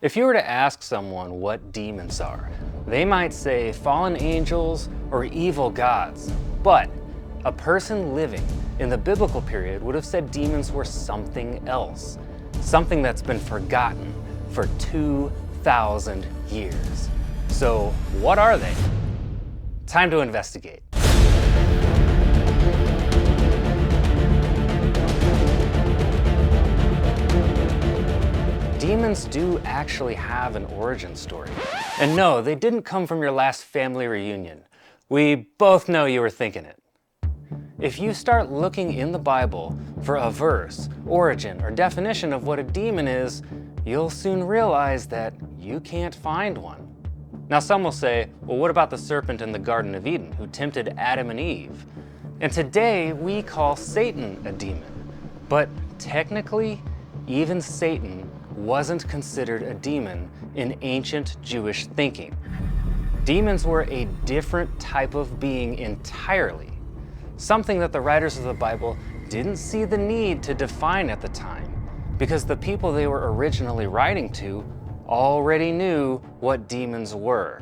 If you were to ask someone what demons are, they might say fallen angels or evil gods. But a person living in the biblical period would have said demons were something else, something that's been forgotten for 2,000 years. So what are they? Time to investigate. Demons do actually have an origin story. And no, they didn't come from your last family reunion. We both know you were thinking it. If you start looking in the Bible for a verse, origin, or definition of what a demon is, you'll soon realize that you can't find one. Now some will say, well, what about the serpent in the Garden of Eden who tempted Adam and Eve? And today we call Satan a demon. But technically, even Satan wasn't considered a demon in ancient Jewish thinking. Demons were a different type of being entirely, something that the writers of the Bible didn't see the need to define at the time, because the people they were originally writing to already knew what demons were.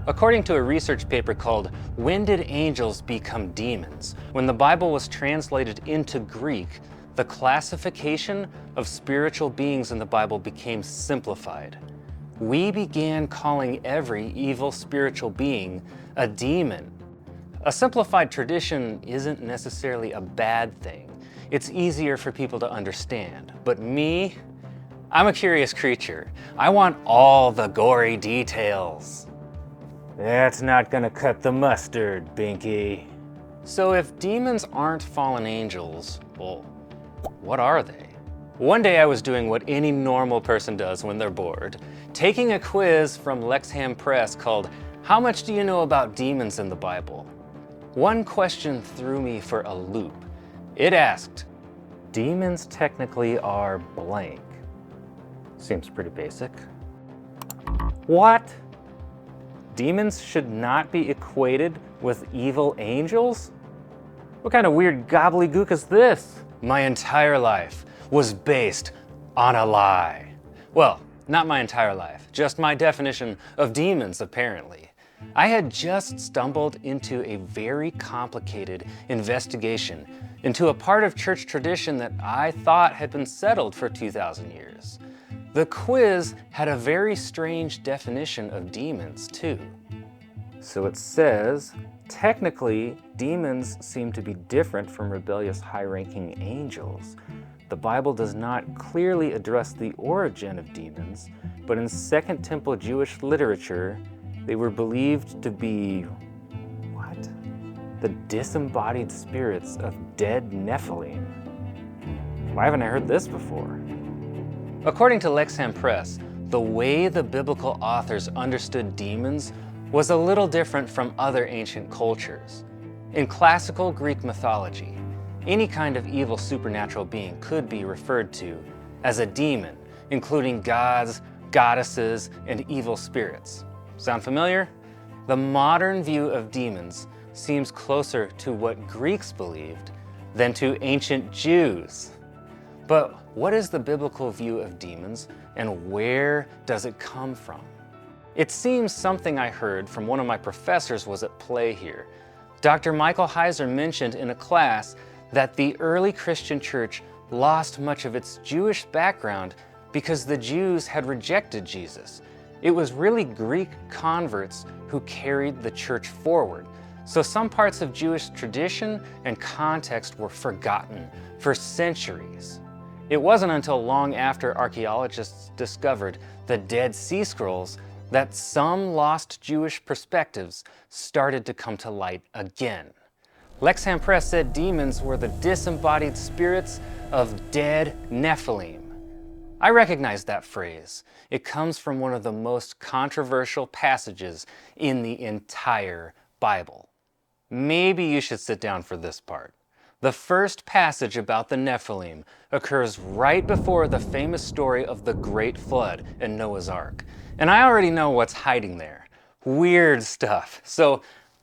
According to a research paper called "When Did Angels Become Demons?", when the Bible was translated into Greek, the classification of spiritual beings in the Bible became simplified. We began calling every evil spiritual being a demon. A simplified tradition isn't necessarily a bad thing. It's easier for people to understand. But me, I'm a curious creature. I want all the gory details. That's not gonna cut the mustard, Binky. So if demons aren't fallen angels, well, what are they? One day I was doing what any normal person does when they're bored, taking a quiz from Lexham Press called "How Much Do You Know About Demons in the Bible?" One question threw me for a loop. It asked, demons technically are blank. Seems pretty basic. What? Demons should not be equated with evil angels? What kind of weird gobbledygook is this? My entire life was based on a lie. Well, not my entire life, just my definition of demons, apparently. I had just stumbled into a very complicated investigation into a part of church tradition that I thought had been settled for 2,000 years. The quiz had a very strange definition of demons, too. So it says, technically, demons seem to be different from rebellious high-ranking angels. The Bible does not clearly address the origin of demons, but in Second Temple Jewish literature, they were believed to be, what? The disembodied spirits of dead Nephilim. Why haven't I heard this before? According to Lexham Press, the way the biblical authors understood demons was a little different from other ancient cultures. In classical Greek mythology, any kind of evil supernatural being could be referred to as a demon, including gods, goddesses, and evil spirits. Sound familiar? The modern view of demons seems closer to what Greeks believed than to ancient Jews. But what is the biblical view of demons, and where does it come from? It seems something I heard from one of my professors was at play here. Dr. Michael Heiser mentioned in a class that the early Christian church lost much of its Jewish background because the Jews had rejected Jesus. It was really Greek converts who carried the church forward. So some parts of Jewish tradition and context were forgotten for centuries. It wasn't until long after archaeologists discovered the Dead Sea Scrolls that some lost Jewish perspectives started to come to light again. Lexham Press said demons were the disembodied spirits of dead Nephilim. I recognize that phrase. It comes from one of the most controversial passages in the entire Bible. Maybe you should sit down for this part. The first passage about the Nephilim occurs right before the famous story of the Great Flood and Noah's Ark. And I already know what's hiding there. Weird stuff. So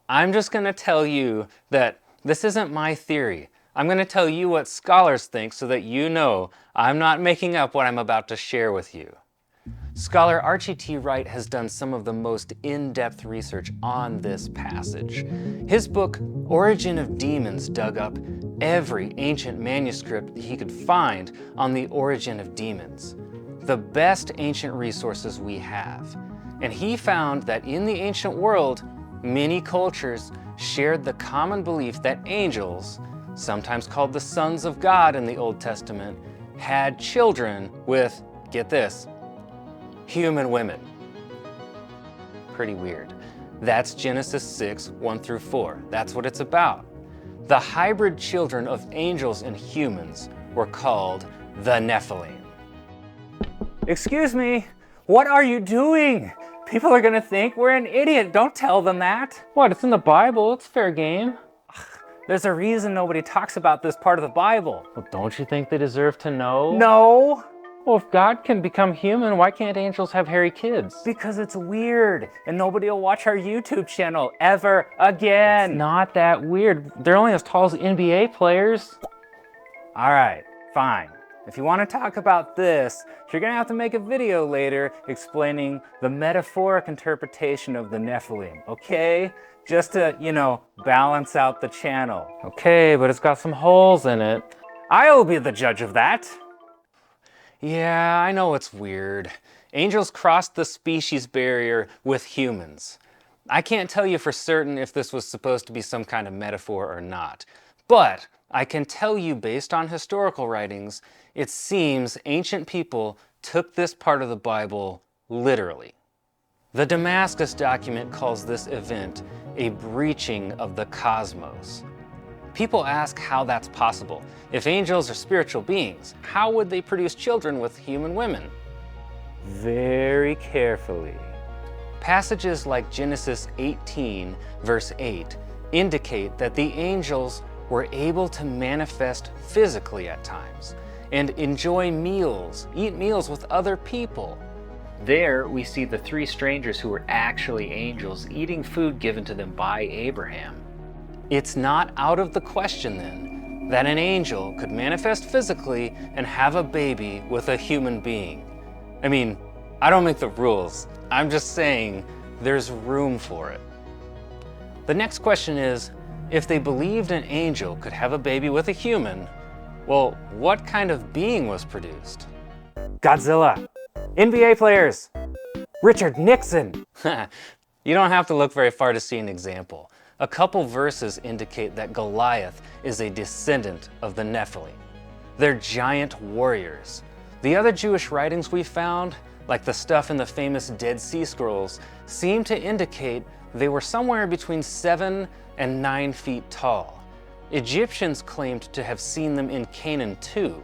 I'm just gonna tell you that this isn't my theory. I'm going to tell you what scholars think so that you know I'm not making up what I'm about to share with you. Scholar Archie T. Wright has done some of the most in-depth research on this passage. His book, Origin of Demons, dug up every ancient manuscript he could find on the origin of demons, the best ancient resources we have. And he found that in the ancient world, many cultures shared the common belief that angels, sometimes called the sons of God in the Old Testament, had children with, get this, human women. Pretty weird. That's Genesis 6, 1 through 4. That's what it's about. The hybrid children of angels and humans were called the Nephilim. Excuse me, what are you doing? People are gonna think we're an idiot. Don't tell them that. What, it's in the Bible, it's fair game. There's a reason nobody talks about this part of the Bible. Well, don't you think they deserve to know? No. Well, if God can become human, why can't angels have hairy kids? Because it's weird, and nobody will watch our YouTube channel ever again. It's not that weird. They're only as tall as NBA players. All right, fine. If you want to talk about this, you're gonna have to make a video later explaining the metaphoric interpretation of the Nephilim, okay? Just to, balance out the channel. Okay, but it's got some holes in it. I'll be the judge of that. Yeah, I know it's weird. Angels crossed the species barrier with humans. I can't tell you for certain if this was supposed to be some kind of metaphor or not, but I can tell you based on historical writings, it seems ancient people took this part of the Bible literally. The Damascus document calls this event a breaching of the cosmos. People ask how that's possible. If angels are spiritual beings, how would they produce children with human women? Very carefully. Passages like Genesis 18, verse 8, indicate that the angels were able to manifest physically at times and enjoy meals, eat meals with other people. There we see the three strangers who were actually angels eating food given to them by Abraham. It's not out of the question then that an angel could manifest physically and have a baby with a human being. I mean, I don't make the rules. I'm just saying there's room for it. The next question is, if they believed an angel could have a baby with a human, well, what kind of being was produced? Godzilla, NBA players, Richard Nixon. You don't have to look very far to see an example. A couple verses indicate that Goliath is a descendant of the Nephilim. They're giant warriors. The other Jewish writings we found, like the stuff in the famous Dead Sea Scrolls, seem to indicate they were somewhere between 7 and 9 feet tall. Egyptians claimed to have seen them in Canaan too.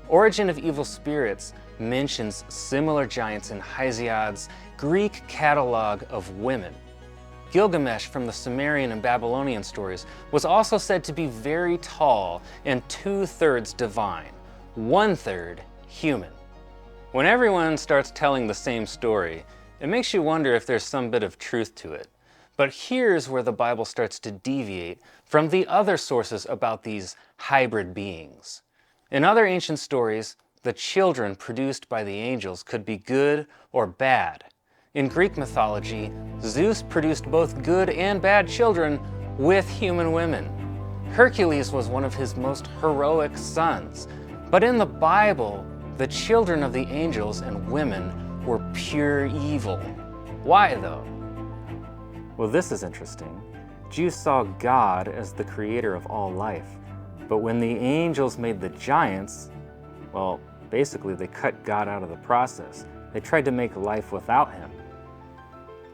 Origin of Evil Spirits mentions similar giants in Hesiod's Greek catalog of women. Gilgamesh from the Sumerian and Babylonian stories was also said to be very tall and 2/3 divine, 1/3 human. When everyone starts telling the same story, it makes you wonder if there's some bit of truth to it. But here's where the Bible starts to deviate from the other sources about these hybrid beings. In other ancient stories, the children produced by the angels could be good or bad. In Greek mythology, Zeus produced both good and bad children with human women. Hercules was one of his most heroic sons. But in the Bible, the children of the angels and women were pure evil. Why though? Well, this is interesting. Jews saw God as the creator of all life. But when the angels made the giants, well, basically they cut God out of the process. They tried to make life without him.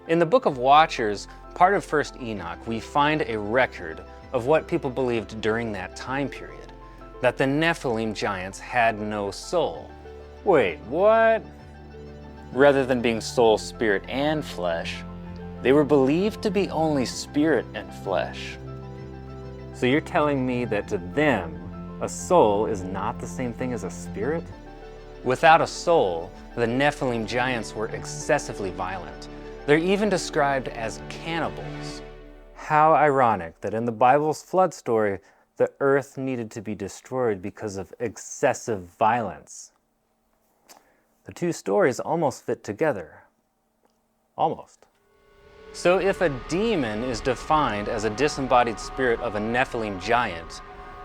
In the Book of Watchers, part of 1st Enoch, we find a record of what people believed during that time period, that the Nephilim giants had no soul. Wait, what? Rather than being soul, spirit, and flesh, they were believed to be only spirit and flesh. So you're telling me that to them, a soul is not the same thing as a spirit? Without a soul, the Nephilim giants were excessively violent. They're even described as cannibals. How ironic that in the Bible's flood story, the earth needed to be destroyed because of excessive violence. The two stories almost fit together. Almost. So if a demon is defined as a disembodied spirit of a Nephilim giant,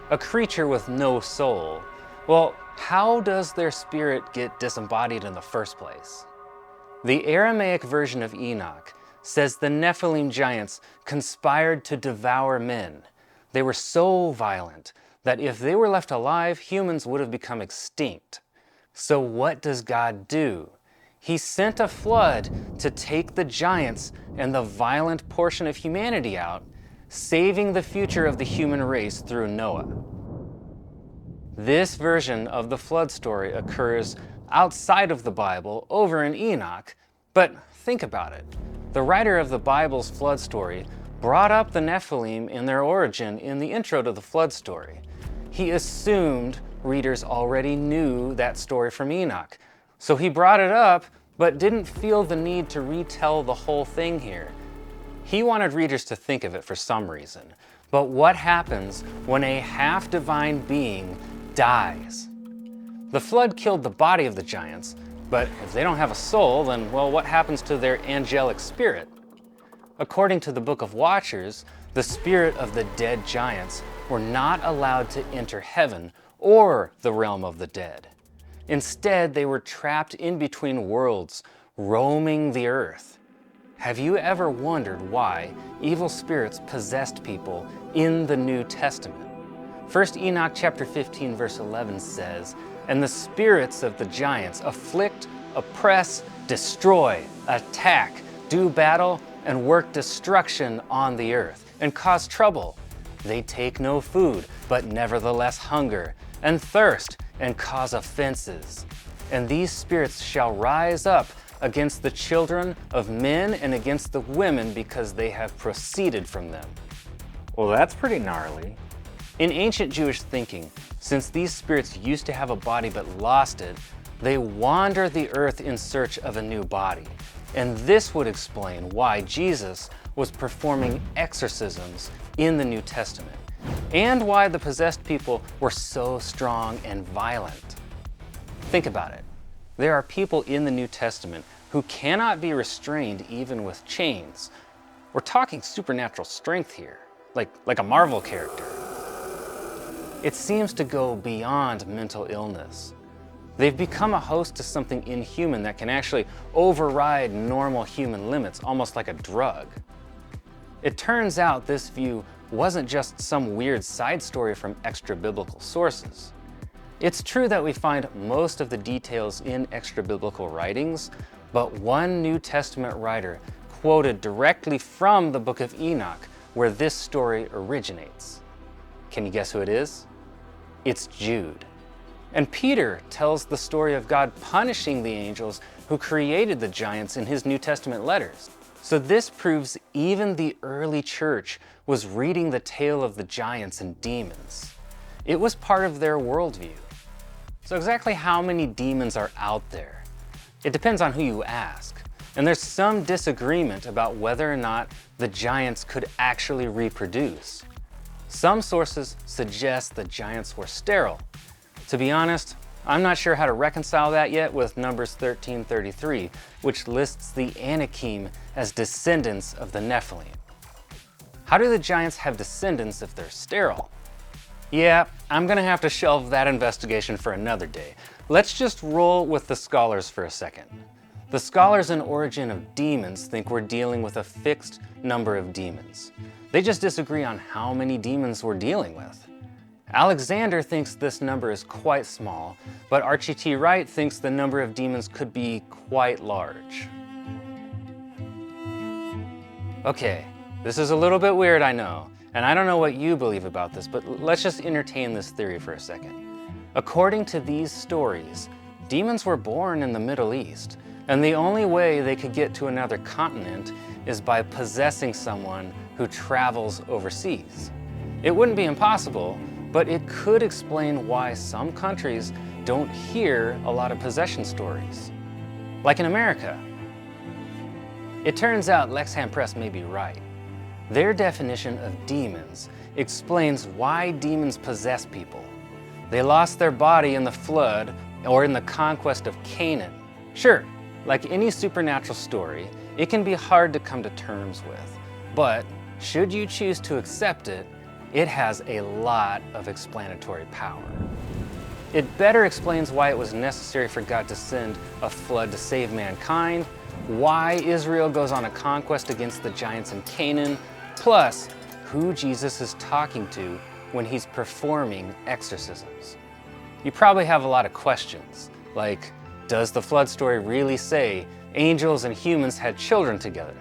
a creature with no soul, well, how does their spirit get disembodied in the first place? The Aramaic version of Enoch says the Nephilim giants conspired to devour men. They were so violent that if they were left alive, humans would have become extinct. So what does God do? He sent a flood to take the giants and the violent portion of humanity out, saving the future of the human race through Noah. This version of the flood story occurs outside of the Bible, over in Enoch, but think about it. The writer of the Bible's flood story brought up the Nephilim in their origin in the intro to the flood story. He assumed readers already knew that story from Enoch, so he brought it up, but didn't feel the need to retell the whole thing here. He wanted readers to think of it for some reason. But what happens when a half-divine being dies? The flood killed the body of the giants, but if they don't have a soul, then, well, what happens to their angelic spirit? According to the Book of Watchers, the spirit of the dead giants were not allowed to enter heaven or the realm of the dead. Instead, they were trapped in between worlds, roaming the earth. Have you ever wondered why evil spirits possessed people in the New Testament? 1 Enoch chapter 15 verse 11 says, "And the spirits of the giants afflict, oppress, destroy, attack, do battle, and work destruction on the earth, and cause trouble. They take no food, but nevertheless hunger, and thirst, and cause offenses. And these spirits shall rise up against the children of men and against the women because they have proceeded from them." Well, that's pretty gnarly. In ancient Jewish thinking, since these spirits used to have a body but lost it, they wander the earth in search of a new body. And this would explain why Jesus was performing exorcisms in the New Testament, and why the possessed people were so strong and violent. Think about it. There are people in the New Testament who cannot be restrained even with chains. We're talking supernatural strength here, like a Marvel character. It seems to go beyond mental illness. They've become a host to something inhuman that can actually override normal human limits, almost like a drug. It turns out this view wasn't just some weird side story from extra-biblical sources. It's true that we find most of the details in extra-biblical writings, but one New Testament writer quoted directly from the Book of Enoch, where this story originates. Can you guess who it is? It's Jude. And Peter tells the story of God punishing the angels who created the giants in his New Testament letters. So this proves even the early church was reading the tale of the giants and demons. It was part of their worldview. So exactly how many demons are out there? It depends on who you ask. And there's some disagreement about whether or not the giants could actually reproduce. Some sources suggest the giants were sterile. To be honest, I'm not sure how to reconcile that yet with Numbers 13:33, which lists the Anakim as descendants of the Nephilim. How do the giants have descendants if they're sterile? Yeah, I'm gonna have to shelve that investigation for another day. Let's just roll with the scholars for a second. The scholars in Origin of Demons think we're dealing with a fixed number of demons. They just disagree on how many demons we're dealing with. Alexander thinks this number is quite small, but Archie T. Wright thinks the number of demons could be quite large. Okay, this is a little bit weird, I know, and I don't know what you believe about this, but let's just entertain this theory for a second. According to these stories, demons were born in the Middle East, and the only way they could get to another continent is by possessing someone who travels overseas. It wouldn't be impossible, but it could explain why some countries don't hear a lot of possession stories. Like in America. It turns out Lexham Press may be right. Their definition of demons explains why demons possess people. They lost their body in the flood or in the conquest of Canaan. Sure, like any supernatural story, it can be hard to come to terms with, but should you choose to accept it, it has a lot of explanatory power. It better explains why it was necessary for God to send a flood to save mankind, why Israel goes on a conquest against the giants in Canaan, plus who Jesus is talking to when he's performing exorcisms. You probably have a lot of questions, like, does the flood story really say angels and humans had children together?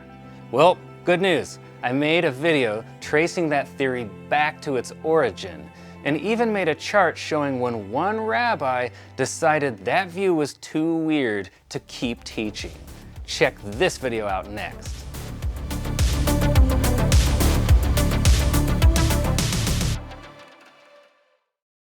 Well, good news. I made a video tracing that theory back to its origin, and even made a chart showing when one rabbi decided that view was too weird to keep teaching. Check this video out next.